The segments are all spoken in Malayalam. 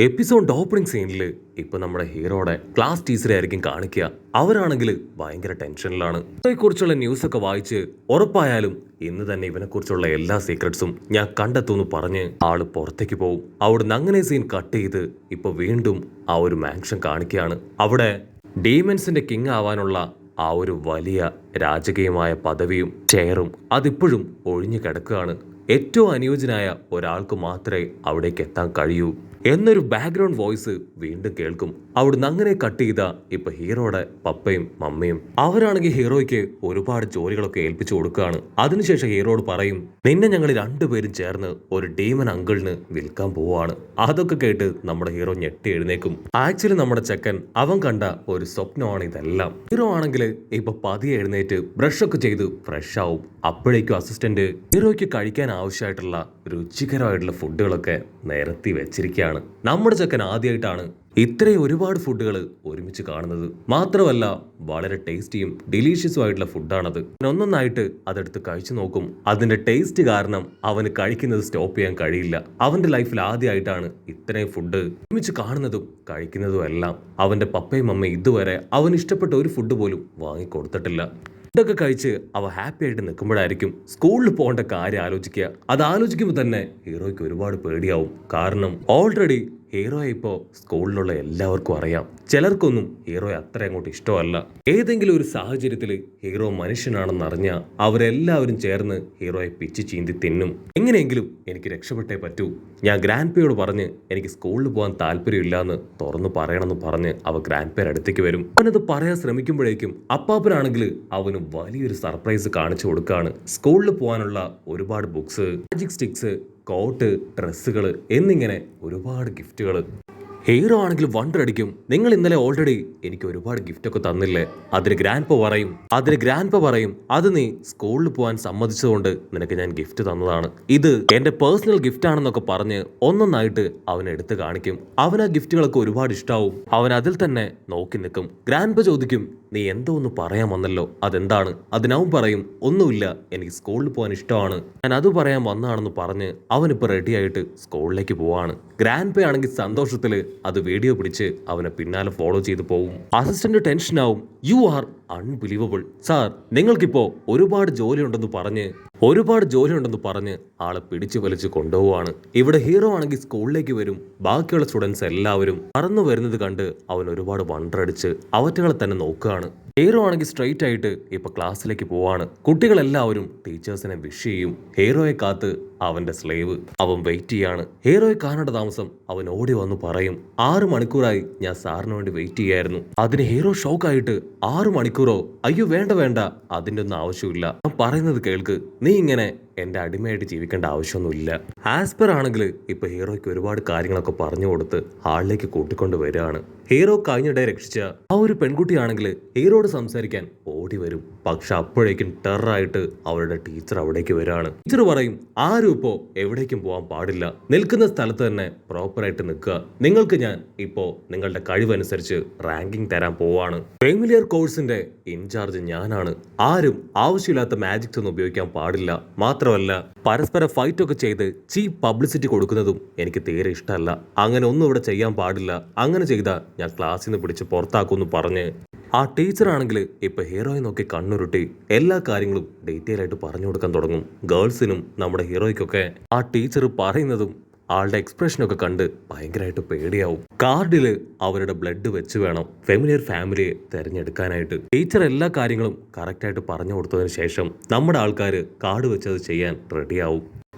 എപ്പിസോഡ് ഓപ്പണിംഗ് സീനിൽ ഇപ്പൊ നമ്മുടെ ഹീറോയുടെ ക്ലാസ് ടീച്ചറെ ആയിരിക്കും കാണിക്കുക. അവരാണെങ്കിൽ ഭയങ്കര ടെൻഷനിലാണ്. കുറിച്ചുള്ള ന്യൂസ് ഒക്കെ വായിച്ച് ഉറപ്പായാലും ഇന്ന് തന്നെ ഇവനെ കുറിച്ചുള്ള എല്ലാ സീക്രട്സും ഞാൻ കണ്ടെത്തുമെന്ന് പറഞ്ഞ് ആള് പുറത്തേക്ക് പോകും. അവിടുന്ന് അങ്ങനെ സീൻ കട്ട് ചെയ്ത് ഇപ്പൊ വീണ്ടും ആ ഒരു മാൻഷൻ കാണിക്കുകയാണ്. അവിടെ ഡീമൻസിന്റെ കിങ് ആവാനുള്ള ആ ഒരു വലിയ രാജകീയമായ പദവിയും ചെയറും അതിപ്പോഴും ഒഴിഞ്ഞു കിടക്കുകയാണ്. ഏറ്റവും അനുയോജ്യനായ ഒരാൾക്ക് മാത്രമേ അവിടേക്ക് എത്താൻ കഴിയൂ എന്നൊരു ബാക്ക്ഗ്രൗണ്ട് വോയിസ് വീണ്ടും കേൾക്കും. അവിടുന്ന് അങ്ങനെ കട്ട് ചെയ്ത ഇപ്പൊ ഹീറോയുടെ പപ്പയും മമ്മയും അവരാണെങ്കിൽ ഹീറോയ്ക്ക് ഒരുപാട് ജോലികളൊക്കെ ഏൽപ്പിച്ചു കൊടുക്കുകയാണ്. അതിനുശേഷം ഹീറോയോട് പറയും, നിന്നെ ഞങ്ങൾ രണ്ടുപേരും ചേർന്ന് ഒരു ഡീമൻ അങ്കിളിന് വിൽക്കാൻ പോവാണ്. അതൊക്കെ കേട്ട് നമ്മുടെ ഹീറോ ഞെട്ടി എഴുന്നേക്കും. ആക്ച്വലി നമ്മുടെ ചെക്കൻ അവൻ കണ്ട ഒരു സ്വപ്നമാണ് ഇതെല്ലാം. ഹീറോ ആണെങ്കിൽ ഇപ്പൊ പതിയെ എഴുന്നേറ്റ് ബ്രഷ് ഒക്കെ ചെയ്ത് ഫ്രഷ് ആവും. അപ്പോഴേക്കും അസിസ്റ്റന്റ് ഹീറോയ്ക്ക് കഴിക്കാൻ ആവശ്യമായിട്ടുള്ള രുചികരമായിട്ടുള്ള ഫുഡുകളൊക്കെ നിരത്തി വെച്ചിരിക്കുകയാണ്. നമ്മുടെ ചെക്കൻ ആദ്യമായിട്ടാണ് ഇത്രയും ഒരുപാട് ഫുഡുകൾ ഒരുമിച്ച് കാണുന്നത്. മാത്രമല്ല വളരെ ടേസ്റ്റിയും ഡിലീഷ്യസും ആയിട്ടുള്ള ഫുഡാണത്. ഒന്നൊന്നായിട്ട് അതെടുത്ത് കഴിച്ചു നോക്കും. അതിന്റെ ടേസ്റ്റ് കാരണം അവന് കഴിക്കുന്നത് സ്റ്റോപ്പ് ചെയ്യാൻ കഴിയില്ല. അവന്റെ ലൈഫിൽ ആദ്യമായിട്ടാണ് ഇത്രയും ഫുഡ് ഒരുമിച്ച് കാണുന്നതും കഴിക്കുന്നതും എല്ലാം. അവന്റെ പപ്പയും അമ്മയും ഇതുവരെ അവന് ഇഷ്ടപ്പെട്ട ഒരു ഫുഡ് പോലും വാങ്ങിക്കൊടുത്തിട്ടില്ല. ഫുഡൊക്കെ കഴിച്ച് അവ ഹാപ്പി ആയിട്ട് നിൽക്കുമ്പോഴായിരിക്കും സ്കൂളിൽ പോകേണ്ട കാര്യം ആലോചിക്കുക. അത് ആലോചിക്കുമ്പോൾ തന്നെ ഹീറോയ്ക്ക് ഒരുപാട് പേടിയാവും. കാരണം ഓൾറെഡി ഹീറോയെ ഇപ്പോൾ സ്കൂളിലുള്ള എല്ലാവർക്കും അറിയാം. ചിലർക്കൊന്നും ഹീറോയെ അത്ര അങ്ങോട്ട് ഇഷ്ടമല്ല. ഏതെങ്കിലും ഒരു സാഹചര്യത്തിൽ ഹീറോ മനുഷ്യനാണെന്ന് അറിഞ്ഞാൽ അവരെല്ലാവരും ചേർന്ന് ഹീറോയെ പിച്ച് ചീന്തി തിന്നും. എങ്ങനെയെങ്കിലും എനിക്ക് രക്ഷപ്പെട്ടേ പറ്റൂ. ഞാൻ ഗ്രാൻഡ് പേയോട് പറഞ്ഞ് എനിക്ക് സ്കൂളിൽ പോകാൻ താല്പര്യമില്ല എന്ന് തുറന്നു പറയണമെന്ന് പറഞ്ഞ് അവ ഗ്രാൻഡ് പേയുടെ അടുത്തേക്ക് വരും. അവനത് പറയാൻ ശ്രമിക്കുമ്പോഴേക്കും അപ്പാപ്പനാണെങ്കിൽ അവന് വലിയൊരു സർപ്രൈസ് കാണിച്ചു കൊടുക്കുകയാണ്. സ്കൂളിൽ പോകാനുള്ള ഒരുപാട് ബുക്സ്, മാജിക് സ്റ്റിക്സ്, കോട്ട്, ഡ്രസ്സുകൾ എന്നിങ്ങനെ ഒരുപാട് ഗിഫ്റ്റുകൾ. ഹീറോ ആണെങ്കിൽ വണ്ടർ അടിക്കും, നിങ്ങൾ ഇന്നലെ ഓൾറെഡി എനിക്ക് ഒരുപാട് ഗിഫ്റ്റ് ഒക്കെ തന്നില്ലേ? അതിന് ഗ്രാൻഡ് പറയും അത് നീ സ്കൂളിൽ പോകാൻ സമ്മതിച്ചതുകൊണ്ട് നിനക്ക് ഞാൻ ഗിഫ്റ്റ് തന്നതാണ്. ഇത് എന്റെ പേഴ്സണൽ ഗിഫ്റ്റ് ആണെന്നൊക്കെ പറഞ്ഞ് ഒന്നൊന്നായിട്ട് അവൻ എടുത്ത് കാണിക്കും. അവൻ ആ ഗിഫ്റ്റുകളൊക്കെ ഒരുപാട് ഇഷ്ടാവും. അവൻ അതിൽ തന്നെ നോക്കി നിൽക്കും. ഗ്രാൻഡ് ചോദിക്കും, നീ എന്തോ ഒന്ന് പറയാൻ വന്നല്ലോ, അതെന്താണ്? അതിനവൻ പറയും, ഒന്നുമില്ല, എനിക്ക് സ്കൂളിൽ പോകാൻ ഇഷ്ടമാണ്, ഞാൻ അത് പറയാൻ വന്നതാണെന്ന് പറഞ്ഞ് അവനിപ്പോൾ റെഡി ആയിട്ട് സ്കൂളിലേക്ക് പോവാണ്. ഗ്രാൻഡ് പേ ആണെങ്കിൽ സന്തോഷത്തില് അത് വീഡിയോ പിടിച്ച് അവനെ പിന്നാലെ ഫോളോ ചെയ്ത് പോകും. അസിസ്റ്റന്റ് ടെൻഷനാവും. യു ആർ അൺബിലീവബിൾ സാർ, നിങ്ങൾക്കിപ്പോ ഒരുപാട് ജോലി ഉണ്ടെന്ന് പറഞ്ഞ് ആളെ പിടിച്ചു വലിച്ച് കൊണ്ടുപോവാണ്. ഇവിടെ ഹീറോ ആണെങ്കിൽ സ്കൂളിലേക്ക് വരും. ബാക്കിയുള്ള സ്റ്റുഡൻസ് എല്ലാവരും പറന്നു വരുന്നത് കണ്ട് അവൻ ഒരുപാട് വണ്ടറടിച്ച് അവറ്റകളെ തന്നെ നോക്കുകയാണ്. ഹീറോ ആണെങ്കിൽ സ്ട്രെയിറ്റ് ആയിട്ട് ഇപ്പൊ ക്ലാസ്സിലേക്ക് പോവാണ്. കുട്ടികളെല്ലാവരും ടീച്ചേഴ്സിനെ വിഷ് ചെയ്യും. ഹീറോയെ കാത്ത് അവന്റെ സ്ലേവ് അവൻ വെയിറ്റ് ചെയ്യാണ്. ഹീറോയെ കാണേണ്ട താമസം അവൻ ഓടി വന്ന് പറയും, 6 മണിക്കൂറായി ഞാൻ സാറിന് വേണ്ടി വെയിറ്റ് ചെയ്യായിരുന്നു. അതിന് ഹീറോ ഷോക്കായിട്ട്, 6 മണിക്കൂറോ? അയ്യോ വേണ്ട, അതിന്റെ ഒന്നും ആവശ്യമില്ല. ഞാൻ പറയുന്നത് കേൾക്ക്, നീ ഇങ്ങനെ എന്റെ അടിമയായിട്ട് ജീവിക്കേണ്ട ആവശ്യമൊന്നുമില്ല. ആസ്പർ ആണെങ്കിൽ ഇപ്പൊ ഹീറോയ്ക്ക് ഒരുപാട് കാര്യങ്ങളൊക്കെ പറഞ്ഞു കൊടുത്ത് ഹാളിലേക്ക് കൂട്ടിക്കൊണ്ട് വരികയാണ്. ഹീറോ കഴിഞ്ഞിടെ രക്ഷിച്ച ആ ഒരു പെൺകുട്ടിയാണെങ്കിൽ ഹീറോയോട് സംസാരിക്കാൻ ഓടി വരും. പക്ഷെ അപ്പോഴേക്കും ടെററായിട്ട് അവരുടെ ടീച്ചർ അവിടേക്ക് വരികയാണ്. ടീച്ചർ പറയും, ആരും ഇപ്പോ എവിടേക്കും പോകാൻ പാടില്ല, നിൽക്കുന്ന സ്ഥലത്ത് തന്നെ പ്രോപ്പറായിട്ട് നിൽക്കുക. നിങ്ങൾക്ക് ഞാൻ ഇപ്പോ നിങ്ങളുടെ കഴിവനുസരിച്ച് റാങ്കിങ് തരാൻ പോവാണ്. ഫെമിലിയർ കോഴ്സിന്റെ ഇൻചാർജ് ഞാനാണ്. ആരും ആവശ്യമില്ലാത്ത മാജിക്സ് ഒന്നും ഉപയോഗിക്കാൻ പാടില്ല. മാത്രമല്ല പരസ്പര ഫൈറ്റ് ഒക്കെ ചെയ്ത് ചീപ്പ് പബ്ലിസിറ്റി കൊടുക്കുന്നതും എനിക്ക് തീരെ ഇഷ്ടമല്ല. അങ്ങനെ ഒന്നും ഇവിടെ ചെയ്യാൻ പാടില്ല. അങ്ങനെ ചെയ്താൽ ഞാൻ ക്ലാസ്സിൽ നിന്ന് പിടിച്ച് പുറത്താക്കുമെന്ന് പറഞ്ഞ് ആ ടീച്ചറാണെങ്കിൽ ഇപ്പൊ ഹീറോയെ നോക്കി കണ്ണുരുട്ടി എല്ലാ കാര്യങ്ങളും ഡീറ്റെയിൽ ആയിട്ട് പറഞ്ഞു കൊടുക്കാൻ തുടങ്ങും. ഗേൾസിനും നമ്മുടെ ഹീറോയ്ക്കൊക്കെ ആ ടീച്ചർ പറയുന്നതും ആളുടെ എക്സ്പ്രഷനൊക്കെ കണ്ട് ഭയങ്കരമായിട്ട് പേടിയാവും. കാർഡില് അവരുടെ ബ്ലഡ് വെച്ച് വേണം ഫെമിലിയർ ഫാമിലിയെ തിരഞ്ഞെടുക്കാനായിട്ട്. ടീച്ചർ എല്ലാ കാര്യങ്ങളും കറക്റ്റായിട്ട് പറഞ്ഞു കൊടുത്തതിന് ശേഷം നമ്മുടെ ആൾക്കാർ കാർഡ് വെച്ചത് ചെയ്യാൻ റെഡിയാവും.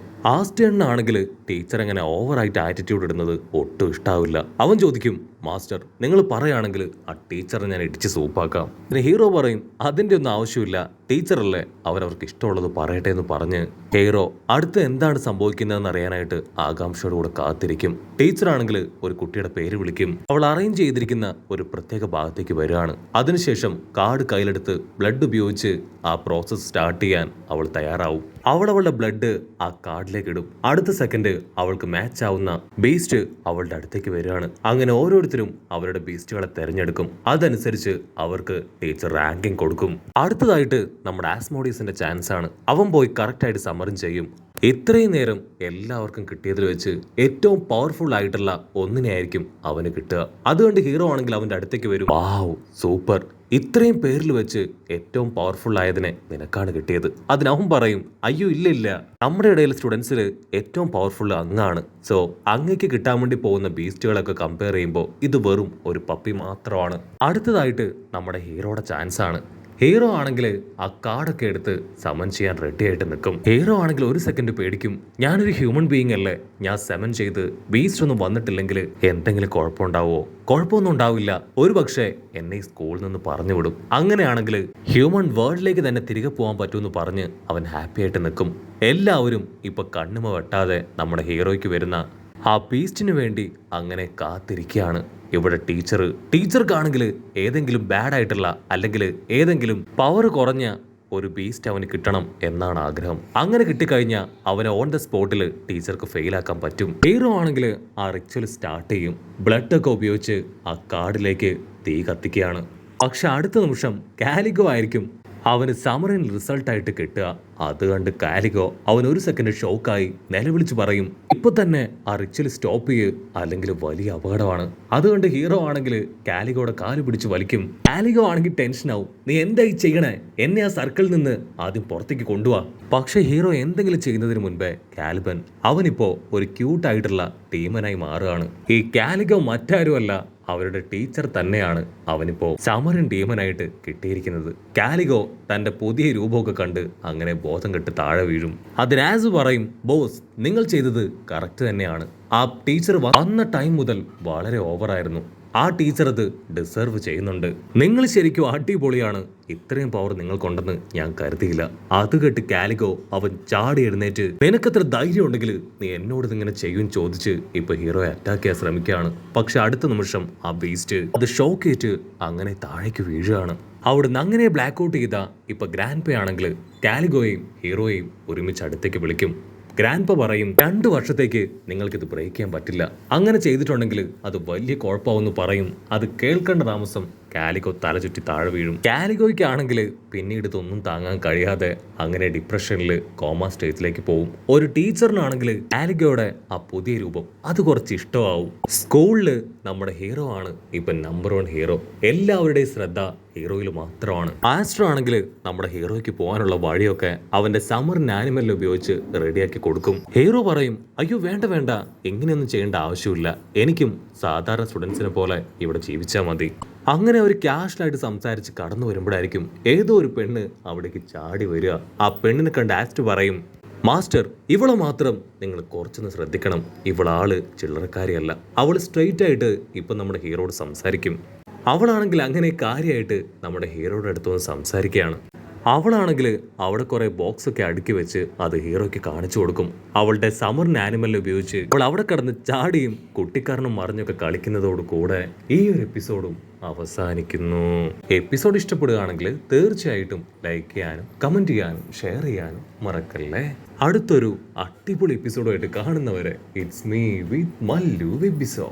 ആസ്റ്റേണിനാണെങ്കിൽ ടീച്ചർ അങ്ങനെ ഓവറായിട്ട് ആറ്റിറ്റ്യൂഡ് ഇടുന്നത് ഒട്ടും ഇഷ്ടാവില്ല. അവൻ ചോദിക്കും, മാസ്റ്റർ നിങ്ങൾ പറയുകയാണെങ്കിൽ ആ ടീച്ചറെ ഞാൻ ഇടിച്ച് സൂപ്പാക്കാം. പിന്നെ ഹീറോ പറയും, അതിൻ്റെ ഒന്നും ആവശ്യമില്ല, ടീച്ചറല്ലേ, അവരവർക്ക് ഇഷ്ടമുള്ളത് പറയട്ടെ എന്ന് പറഞ്ഞ് ഹീറോ അടുത്ത് എന്താണ് സംഭവിക്കുന്നതെന്ന് അറിയാനായിട്ട് ആകാംക്ഷയോടുകൂടെ കാത്തിരിക്കും. ടീച്ചറാണെങ്കിൽ ഒരു കുട്ടിയുടെ പേര് വിളിക്കും. അവൾ അറേഞ്ച് ചെയ്തിരിക്കുന്ന ഒരു പ്രത്യേക ഭാഗത്തേക്ക് വരികയാണ്. അതിനുശേഷം കാർഡ് കയ്യിലെടുത്ത് ബ്ലഡ് ഉപയോഗിച്ച് ആ പ്രോസസ്സ് സ്റ്റാർട്ട് ചെയ്യാൻ അവൾ തയ്യാറാവും. അവളുടെ ബ്ലഡ് ആ കാർഡിലേക്ക് ഇടും. അടുത്ത സെക്കൻഡ് അവൾക്ക് മാച്ച് ആവുന്ന ബീസ്റ്റ് അവളുടെ അടുത്തേക്ക് വരികയാണ്. അങ്ങനെ ഓരോരുത്തരും ഓരോരുത്തരും അവരുടെ ബീസ്റ്റുകളെ തിരഞ്ഞെടുക്കും. അതനുസരിച്ച് അവർക്ക് ടീച്ചർ റാങ്കിങ് കൊടുക്കും. അടുത്തതായിട്ട് നമ്മുടെ ആസ്മോഡിയസിന്റെ ചാൻസ് ആണ്. അവൻ പോയി കറക്റ്റായിട്ട് സമരം ചെയ്യും. ഇത്രയും നേരം എല്ലാവർക്കും കിട്ടിയതിൽ വെച്ച് ഏറ്റവും പവർഫുൾ ആയിട്ടുള്ള ഒന്നിനെയായിരിക്കും അവന് കിട്ടുക. അതുകൊണ്ട് ഹീറോ ആണെങ്കിൽ അവന്റെ അടുത്തേക്ക് വരും. വാവ്, സൂപ്പർ, ഇത്രയും പേരിൽ വെച്ച് ഏറ്റവും പവർഫുൾ ആയതിനെ നിനക്കാണ് കിട്ടിയത്. അതിനവൻ പറയും, അയ്യോ ഇല്ല ഇല്ല, നമ്മുടെ ഇടയിൽ സ്റ്റുഡൻസിൽ ഏറ്റവും പവർഫുൾ അങ്ങാണ്. സോ അങ്ങേക്ക് കിട്ടാൻ വേണ്ടി പോകുന്ന ബീസ്റ്റുകളൊക്കെ കമ്പയർ ചെയ്യുമ്പോൾ ഇത് വെറും ഒരു പപ്പി മാത്രമാണ്. അടുത്തതായിട്ട് നമ്മുടെ ഹീറോയുടെ ചാൻസ് ആണ്. ഹീറോ ആണെങ്കിൽ ആ കാർഡൊക്കെ എടുത്ത് സമൻ ചെയ്യാൻ റെഡി ആയിട്ട് നിൽക്കും. ഹീറോ ആണെങ്കിൽ ഒരു സെക്കൻഡ് പേടിക്കും. ഞാനൊരു ഹ്യൂമൻ ബീയിങ് അല്ലേ, ഞാൻ സമൻ ചെയ്ത് ബീസ്റ്റ് ഒന്നും വന്നിട്ടില്ലെങ്കിൽ എന്തെങ്കിലും കുഴപ്പമുണ്ടാവോ? കുഴപ്പമൊന്നും ഉണ്ടാവില്ല, ഒരു പക്ഷേ എന്നെ ഈ സ്കൂളിൽ നിന്ന് പറഞ്ഞു വിടും. അങ്ങനെയാണെങ്കിൽ ഹ്യൂമൻ വേൾഡിലേക്ക് തന്നെ തിരികെ പോകാൻ പറ്റുമെന്ന് പറഞ്ഞ് അവൻ ഹാപ്പി ആയിട്ട് നിൽക്കും. എല്ലാവരും ഇപ്പൊ കണ്ണുമ വെട്ടാതെ നമ്മുടെ ഹീറോയ്ക്ക് വരുന്ന ആ ബീസ്റ്റിന് വേണ്ടി അങ്ങനെ കാത്തിരിക്കുകയാണ്. ഇവിടെ ടീച്ചർക്കാണെങ്കിൽ ഏതെങ്കിലും ബാഡ് ആയിട്ടുള്ള അല്ലെങ്കിൽ ഏതെങ്കിലും പവർ കുറഞ്ഞ ഒരു ബീസ്റ്റ് അവന് കിട്ടണം എന്നാണ് ആഗ്രഹം. അങ്ങനെ കിട്ടിക്കഴിഞ്ഞാൽ അവനെ ഓൺ ദ സ്പോട്ടിൽ ടീച്ചർക്ക് ഫെയിലാക്കാൻ പറ്റും. ഹീറോ ആണെങ്കിൽ ആ റിച്വൽ സ്റ്റാർട്ട് ചെയ്യും. ബ്ലഡ് ഒക്കെ ഉപയോഗിച്ച് ആ കാർഡിലേക്ക് തീ കത്തിക്കുകയാണ്. പക്ഷെ അടുത്ത നിമിഷം കാലിഗോ ആയിരിക്കും അവന് സമറിൻ റിസൾട്ടായിട്ട് കിട്ടുക. അത് കണ്ട് കാലിഗോ അവൻ ഒരു സെക്കൻഡ് ഷോക്കായി നിലവിളിച്ച് പറയും, ഇപ്പൊ തന്നെ ആ റിച്വൽ സ്റ്റോപ്പ് ചെയ്യ്, അല്ലെങ്കിൽ വലിയ അപകടമാണ്. അതുകൊണ്ട് ഹീറോ ആണെങ്കിൽ കാലിഗോയുടെ കാല് പിടിച്ച് വലിക്കും. കാലിഗോ ആണെങ്കിൽ ടെൻഷനാവും, നീ എന്തായി ചെയ്യണേ, എന്നെ ആ സർക്കിളിൽ നിന്ന് ആദ്യം പുറത്തേക്ക് കൊണ്ടുപോവാ. പക്ഷെ ഹീറോ എന്തെങ്കിലും ചെയ്യുന്നതിന് മുൻപേ കാലിബൻ അവനിപ്പോ ഒരു ക്യൂട്ടായിട്ടുള്ള ടീമനായി മാറുകയാണ്. ഈ കാലിഗോ മറ്റാരുമല്ല, അവരുടെ ടീച്ചർ തന്നെയാണ് അവനിപ്പോ സമരൻ ടീമനായിട്ട് കിട്ടിയിരിക്കുന്നത്. കാലിഗോ തന്റെ പുതിയ രൂപമൊക്കെ കണ്ട് അങ്ങനെ ബോധം കെട്ട് താഴെ വീഴും. അതിനാസ് പറയും, ബോസ് നിങ്ങൾ ചെയ്തത് കറക്റ്റ് തന്നെയാണ്. ആ ടീച്ചർ വന്ന ടൈം മുതൽ വളരെ ഓവറായിരുന്നു. ആ ടീച്ചർ അത് ഡിസേർവ് ചെയ്യുന്നുണ്ട്. നിങ്ങൾ ശരിക്കും അടിപൊളിയാണ്, ഇത്രയും പവർ നിങ്ങൾക്കുണ്ടെന്ന് ഞാൻ കരുതിയില്ല. അത് കേട്ട് കാലിഗോ അവൻ ചാടി എഴുന്നേറ്റ്, നിനക്കത്ര ധൈര്യം ഉണ്ടെങ്കിൽ നീ എന്നോട് ഇങ്ങനെ ചെയ്യും ചോദിച്ച് ഇപ്പൊ ഹീറോയെ അറ്റാക്ക് ചെയ്യാൻ ശ്രമിക്കുകയാണ്. പക്ഷെ അടുത്ത നിമിഷം ആ ബീസ്റ്റ് അത് ഷോക്കേറ്റ് അങ്ങനെ താഴേക്ക് വീഴുകയാണ്. അവിടുന്ന് അങ്ങനെ ബ്ലാക്ക് ഔട്ട് ചെയ്ത ഇപ്പൊ ഗ്രാൻഡ് പേ ആണെങ്കിൽ കാലിഗോയെയും ഹീറോയെയും ഒരുമിച്ച് അടുത്തേക്ക് വിളിക്കും. ഗ്രാൻഡ് പ പറയും, 2 വർഷത്തേക്ക് നിങ്ങൾക്കിത് ബ്രേക്ക് ചെയ്യാൻ പറ്റില്ല, അങ്ങനെ ചെയ്തിട്ടുണ്ടെങ്കിൽ അത് വലിയ കുഴപ്പമാവെന്ന് പറയും. അത് കേൾക്കേണ്ട താമസം കാലിഗോ തല ചുറ്റി താഴെ വീഴും. കാലിഗോയ്ക്കാണെങ്കിൽ പിന്നീട് ഇതൊന്നും താങ്ങാൻ കഴിയാതെ അങ്ങനെ ഡിപ്രഷനിൽ കോമ സ്റ്റേജിലേക്ക് പോകും. ഒരു ടീച്ചറിനാണെങ്കിൽ കാലിഗോയുടെ ആ പുതിയ രൂപം അത് കുറച്ച് ഇഷ്ടമാവും. സ്കൂളില് നമ്മുടെ ഹീറോ ആണ് ഇപ്പൊ നമ്പർ 1 ഹീറോ. എല്ലാവരുടെയും ശ്രദ്ധ ഹീറോയിൽ മാത്രമാണ്. ആസ്ട്രോ ആണെങ്കിൽ നമ്മുടെ ഹീറോയ്ക്ക് പോകാനുള്ള വഴിയൊക്കെ അവന്റെ സമറിൻ ആനിമൽ ഉപയോഗിച്ച് റെഡിയാക്കി കൊടുക്കും. ഹീറോ പറയും, അയ്യോ വേണ്ട വേണ്ട, ഇങ്ങനെയൊന്നും ചെയ്യേണ്ട ആവശ്യമില്ല, എനിക്കും സാധാരണ സ്റ്റുഡൻസിനെ പോലെ ഇവിടെ ജീവിച്ചാൽ മതി. അങ്ങനെ അവർ ക്യാഷ്വലായിട്ട് സംസാരിച്ച് കടന്നു വരുമ്പോഴായിരിക്കും ഏതോ ഒരു പെണ്ണ് അവിടേക്ക് ചാടി വരിക. ആ പെണ്ണിനെ കണ്ട് ആസ്റ്റ് പറയും, മാസ്റ്റർ ഇവളെ മാത്രം നിങ്ങൾ കുറച്ചൊന്ന് ശ്രദ്ധിക്കണം, ഇവളാള് ചില്ലറക്കാരിയല്ല, അവൾ സ്ട്രെയിറ്റ് ആയിട്ട് ഇപ്പൊ നമ്മുടെ ഹീറോയോട് സംസാരിക്കും. അവളാണെങ്കിൽ അങ്ങനെ കാര്യമായിട്ട് നമ്മുടെ ഹീറോയുടെ അടുത്തൊന്ന് സംസാരിക്കുകയാണ്. അവളാണെങ്കിൽ അവിടെ കുറെ ബോക്സ് ഒക്കെ അടുക്കി വെച്ച് അത് ഹീറോയ്ക്ക് കാണിച്ചു കൊടുക്കും. അവളുടെ സമറിൻ ആനിമൽ ഉപയോഗിച്ച് അവൾ അവിടെ കിടന്ന് ചാടിയും കുട്ടിക്കാരനും മറിഞ്ഞൊക്കെ കളിക്കുന്നതോട് കൂടെ ഈ ഒരു എപ്പിസോഡും അവസാനിക്കുന്നു. എപ്പിസോഡ് ഇഷ്ടപ്പെടുകയാണെങ്കിൽ തീർച്ചയായിട്ടും ലൈക്ക് ചെയ്യാനും കമന്റ് ചെയ്യാനും ഷെയർ ചെയ്യാനും മറക്കല്ലേ. അടുത്തൊരു അടിപൊളി എപ്പിസോഡുമായിട്ട് കാണുന്നവരെ ഇറ്റ്സ് മീ വിത്ത് മല്ലു വെബിസോ.